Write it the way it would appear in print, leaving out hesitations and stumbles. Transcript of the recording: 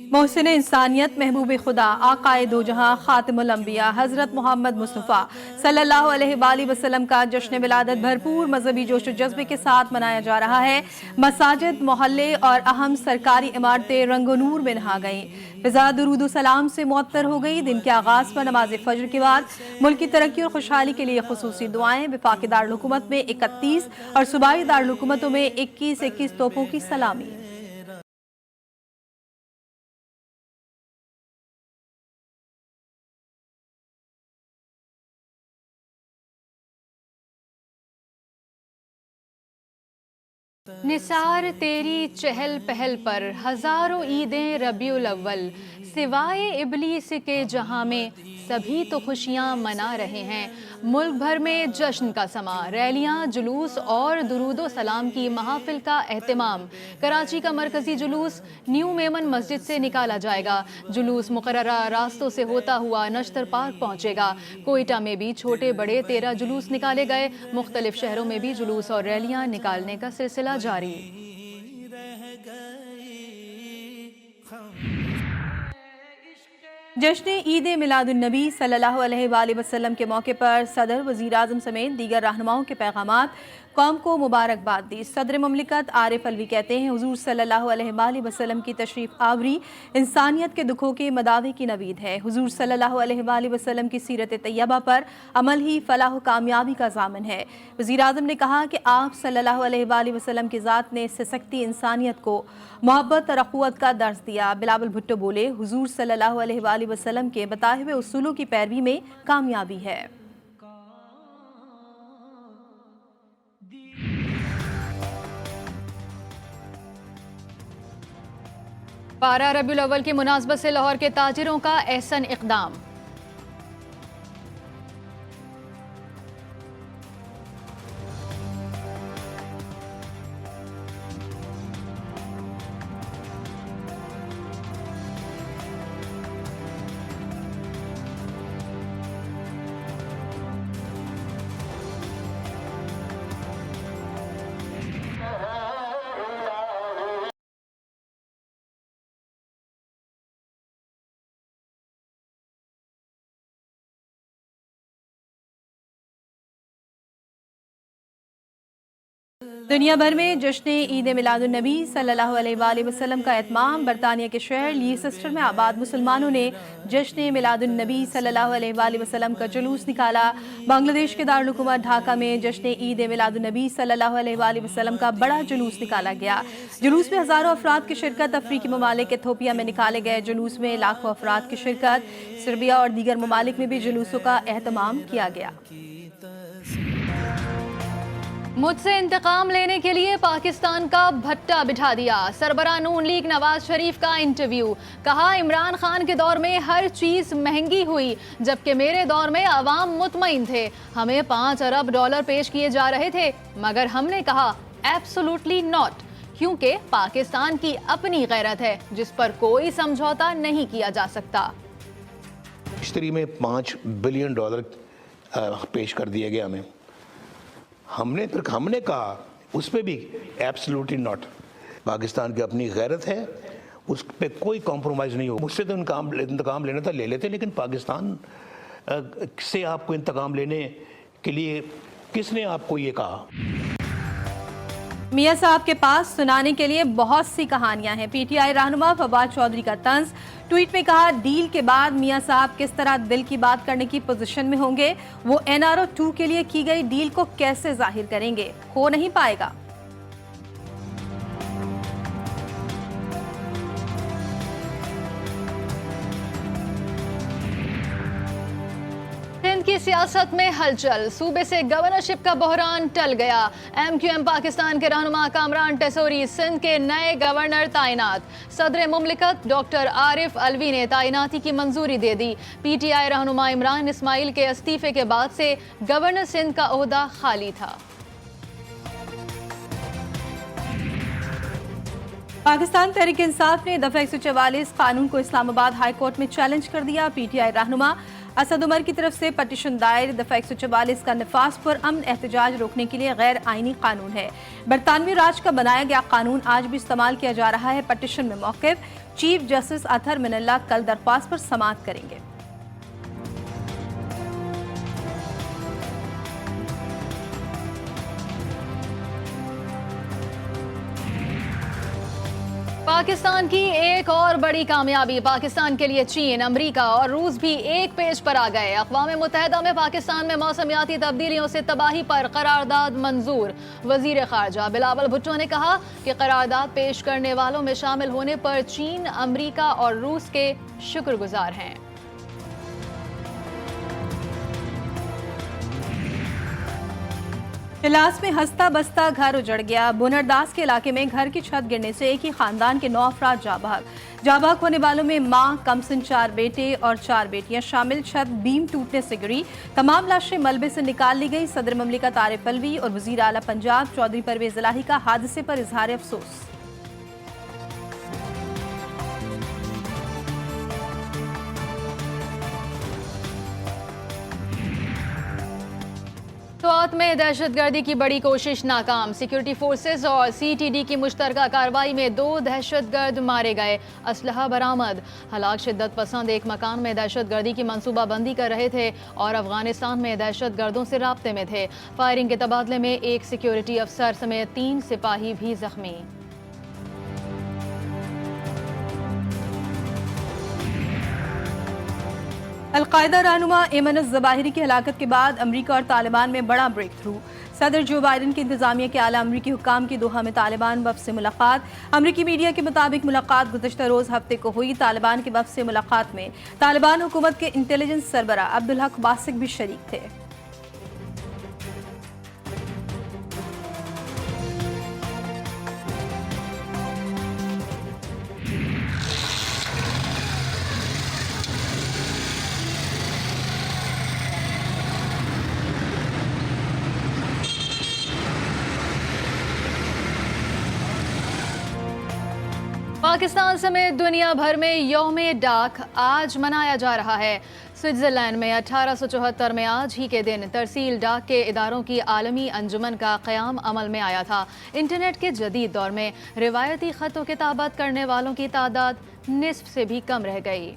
मोहसिन इंसानियत महबूब खुदा आकाए दो जहां खातिमुल अंबिया हज़रत मोहम्मद मुस्तफ़ा सल्लल्लाहु अलैहि वसल्लम का जश्न विलादत भरपूर मजहबी जोश व जज्बे के साथ मनाया जा रहा है। मसाजिद, मोहल्ले और अहम सरकारी इमारतें रंगो नूर में नहा गईं। फिजा दुरूद सलाम से मुअत्तर हो गई। दिन के आगाज़ पर नमाज फजर के बाद मुल्क की तरक्की और खुशहाली के लिए खुसूसी दुआएं। वफाकी दारुल हुकूमत में 31 और सूबाई दारुल हुकूमतों में 21-21 तोपों की सलामी। निसार तेरी चहल पहल पर हजारों ईदें रबीउल अव्वल, सिवाए इबलीस के जहां में सभी तो खुशियां मना रहे हैं। मुल्क भर में जश्न का समा, रैलियां, जुलूस और दुरूदो सलाम की महफिल का एहतमाम। कराची का मरकजी जुलूस न्यू मेमन मस्जिद से निकाला जाएगा। जुलूस मुकर्ररा रास्तों से होता हुआ नश्तर पार्क पहुंचेगा। कोयटा में भी छोटे बड़े 13 जुलूस निकाले गए। मुख्तलिफ शहरों में भी जुलूस और रैलियां निकालने का सिलसिला जारी। जश्न ईद मिलादुन्नबी सल्लल्लाहु अलैहि वसल्लम के मौके पर सदर, वज़ीर आज़म समेत दीगर रहनुमाओं के पैगामात कौम को मुबारकबाद दी। सदर ममलिकत आरिफ अलवी कहते हैं, हुजूर सल्लल्लाहु अलैहि वसल्लम की तशरीफ़ आवरी इंसानियत के दुखों के मदावे की नवीद है। हुजूर सल्लल्लाहु अलैहि वसल्लम की सीरत तैयबा पर अमल ही फलाह कामयाबी का ज़ामिन है। वज़ीर आज़म ने कहा कि आप सल्लल्लाहु अलैहि वसल्लम की ज़ात ने सिसकती इंसानियत को मोहब्बत और अख़ुवत का दर्स दिया। बिलावल भुट्टो बोले, हुजूर सल्लल्लाहु अलैहि वसल्लम के बताए हुए उसूलों की पैरवी में कामयाबी है। पारा रबीउल अव्वल की मुनासबत से लाहौर के ताजिरों का एहसन इक़दाम। दुनिया भर में जश्न ईद मिलादुन्नबी सल्लल्लाहु अलैहि वसल्लम का एहतमाम। बरतानिया के शहर लीसेस्टर में आबाद मुसलमानों ने जश्न मिलादुन्नबी सल्लल्लाहु अलैहि वसल्लम का जुलूस निकाला। बांग्लादेश के दारुल हुकूमत ढाका में जश्न ईद मिलादुन्नबी सल्लल्लाहु अलैहि वसल्लम का बड़ा जुलूस निकाला गया। जुलूस में हज़ारों अफराद की शिरकत। अफ्रीकी ममालिक इथियोपिया में निकाले गए जुलूस में लाखों अफराद की शिरकत। सर्बिया और दीगर ममालिक में भी जुलूसों का एहतमाम किया गया। मुझसे इंतकाम लेने के लिए पाकिस्तान का भट्टा बिठा दिया। सरबराह नून लीग नवाज शरीफ का इंटरव्यू। कहा, इमरान खान के दौर में हर चीज महंगी हुई, जबकि मेरे दौर में अवाम मुतमईन थे। हमें 5 अरब डॉलर पेश किए जा रहे थे, मगर हमने कहा एब्सोल्युटली नॉट, क्योंकि पाकिस्तान की अपनी गैरत है जिस पर कोई समझौता नहीं किया जा सकता। इश्तरी में 5 बिलियन डॉलर पेश कर दिए गए हमें। हमने कहा उस पर भी एब्सोल्युटली नॉट। पाकिस्तान की अपनी गैरत है, उस पर कोई कॉम्प्रोमाइज़ नहीं हो। मुझसे तो इंतकाम लेना था, ले लेते, लेकिन पाकिस्तान से आपको इंतकाम लेने के लिए किसने आपको ये कहा? मियां साहब के पास सुनाने के लिए बहुत सी कहानियां हैं। पीटीआई रहनुमा फवाद चौधरी का तंज। ट्वीट में कहा, डील के बाद मियां साहब किस तरह दिल की बात करने की पोजीशन में होंगे, वो NRO 2 के लिए की गई डील को कैसे जाहिर करेंगे, हो नहीं पाएगा। सिंध की सियासत में हलचल। सूबे से गवर्नरशिप का बहरान टल गया। MQM पाकिस्तान के रहनुमा कामरान टेसोरी सिंध के नए गवर्नर तैनात। सदर मुमलिकत डॉक्टर आरिफ अलवी ने तैनाती की मंजूरी दे दी। PTI रहनुमा इमरान इस्माइल के इस्तीफे के बाद से गवर्नर सिंध का ओहदा खाली था। पाकिस्तान तहरीक इंसाफ ने दफा 144 कानून को इस्लामाबाद हाई कोर्ट में चैलेंज कर दिया। PTI रहनुमा असद उमर की तरफ से पटिशन दायर दफा 144 का नफाज पर अमन एहतजाज रोकने के लिए गैर आईनी कानून है। बरतानवी राज का बनाया गया कानून आज भी इस्तेमाल किया जा रहा है। पटिशन में मौक़िफ़ चीफ जस्टिस अतहर मिनल्ला कल दरख्वास्त पर समाअत करेंगे। पाकिस्तान की एक और बड़ी कामयाबी। पाकिस्तान के लिए चीन, अमेरिका और रूस भी एक पेज पर आ गए। अक़वाम मुत्तहिदा में पाकिस्तान में मौसमियाती तब्दीलियों से तबाही पर करारदाद मंजूर। वज़ीर ख़ारजा बिलावल भुट्टो ने कहा कि करारदाद पेश करने वालों में शामिल होने पर चीन, अमेरिका और रूस के शुक्रगुजार हैं। इलास में हंसता बसता घर उजड़ गया। बुनरदास के इलाके में घर की छत गिरने से एक ही खानदान के 9 अफराद जाबाक होने वालों में मां, कमसिन 4 बेटे और 4 बेटियां शामिल। छत बीम टूटने से गिरी। तमाम लाशें मलबे से निकाल ली गई। सदर ममलिकत आरिफ अलवी और वज़ीर आला पंजाब चौधरी परवेज इलाही का हादसे पर इजहार अफसोस। स्वात में दहशतगर्दी की बड़ी कोशिश नाकाम। सिक्योरिटी फोर्सेस और CTD की मुश्तरका कार्रवाई में 2 दहशतगर्द मारे गए। असलहा बरामद। हलाक शिद्दत पसंद एक मकान में दहशतगर्दी की मंसूबाबंदी कर रहे थे और अफगानिस्तान में दहशतगर्दों से राब्ते में थे। फायरिंग के तबादले में एक सिक्योरिटी अफसर समेत 3 सिपाही भी जख्मी। अल-कायदा रहनुमा एमन ज़वाहिरी की हलाकत के बाद अमरीका और तालिबान में बड़ा ब्रेक थ्रू। सदर जो बाइडन की इंतजामिया के आला अमरीकी हुक्काम की दोहा में तालिबान वफ़द से मुलाकात। अमरीकी मीडिया के मुताबिक मुलाकात गुज़श्ता रोज़ हफ्ते को हुई। तालिबान के वफ़द से मुलाकात में तालिबान हुकूमत के इंटेलिजेंस सरबरा अब्दुल हक बासिक भी शरीक थे। पाकिस्तान समेत दुनिया भर में यौम-ए डाक आज मनाया जा रहा है। स्विट्ज़रलैंड में 1874 में आज ही के दिन तरसील डाक के इदारों की आलमी अंजुमन का क़याम अमल में आया था। इंटरनेट के जदीद दौर में रिवायती ख़त व किताबत करने वालों की तादाद निस्फ से भी कम रह गई।